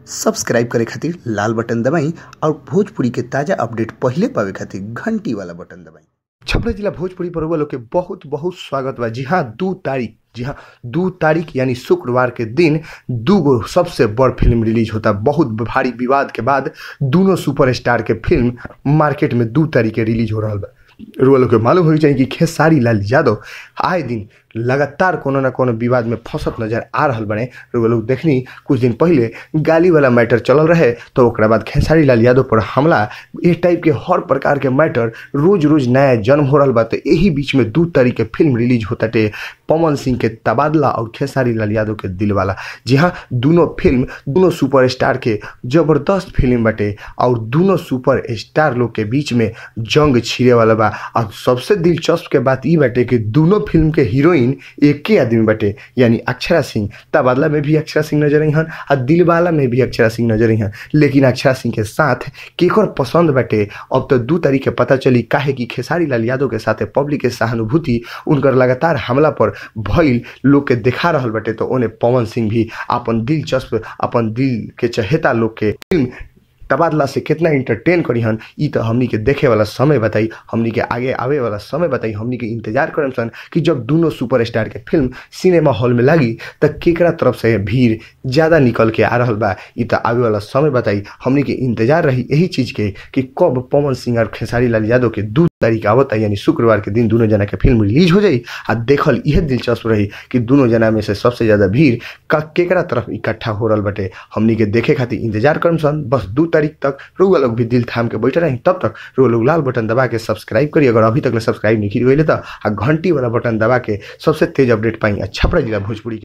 Subscribe करे खातिर लाल button दबाई और भोजपुरी के ताजा अपडेट पहले पावे खातिर घंटी वाला बटन दबाई। छपरा जिला भोजपुरी पर लोग के बहुत बहुत स्वागत बा। जी हाँ, 2 तारीख यानी शुक्रवार के दिन दो सबसे बड़ फिल्म रिलीज होता। बहुत भारी विवाद के बाद दोनों सुपरस्टार के फिल्म मार्केट में 2 तारीख के रिलीज हो रहा बा। रुआ लोग के मालूम हो चाहिए कि खेसारी लाल यादव आए दिन लगातार कोनो न कोनो विवाद में फंसत नजर आ रहा बने। रुआ लोग देखनी कुछ दिन पहले गाली वाला मैटर चलल रहे, तो ओकरा बाद खेसारी लाल यादव पर हमला, इस टाइप के हर प्रकार के मैटर रोज रोज नया जन्म हो रहा बा। तो यही बीच में 2 तारीख के फिल्म रिलीज होता टे पवन सिंह के तबादला और खेसारी लाल यादव के दिलवाला। जी हाँ, दोनों फिल्म दोनों सुपरस्टार के जबरदस्त फिल्म बाटे और दोनों सुपरस्टार लोग के बीच में जंग छिड़े वाला बा। और सबसे दिलचस्प के बात ये बाटे कि दोनों फिल्म के हीरोइन एक ही आदमी बाटे, यानी अक्षरा सिंह। तबादला में भी अक्षरा सिंह नजर आई हन और दिलवाला में भी अक्षरा सिंह नजर आई हन। लेकिन अक्षरा सिंह के साथ केकर पसंद बाटे अब तो 2 तारीख के पता चली। काहे कि खेसारी लाल यादव के साथ पब्लिक के सहानुभूति उनकर लगातार हमला पर भइल लोग के दिखा रहा बाटे। तो उन्हें पवन सिंह भी अपन दिलचस्प, अपन दिल के चहेता लोग के फिल्म तबादला से कितना इंटरटेन करी हन, ई तो हमनी के देखे वाला समय बताई, हमनी के आगे आवे वाला समय बताई। हमनी के इंतजार करम सन कि जब दोनों सुपरस्टार के फिल्म सिनेमा हॉल में लगी तब केकरा तरफ से भीड़ ज़्यादा निकल के आ रहा बा, ई तो आवे वाला समय बताई। हमनी के इंतजार रही यही चीज़ के कि कब पवन सिंह और खेसारी लाल यादव के 2 तारीख आवता, यानी शुक्रवार के दिन दोनों जना के फिल्म रिलीज हो जाई। आ देखल यह दिलचस्प रही कि दोनों जना में से सबसे ज़्यादा भीड़ केकरा तरफ इकट्ठा हो रहा बटे। हमनी के देखे खातिर इंतजार करम सन। बस 2 तारीख तक रुआ लोग भी दिल थाम के बैठे रही। तब तक रुआ लोग लाल बटन दबा के सब्सक्राइब करिए, अगर अभी तक सब्सक्राइब नहीं किए तो, घंटी वाला बटन दबा के सबसे तेज अपडेट पाई छपरा जिला भोजपुरी।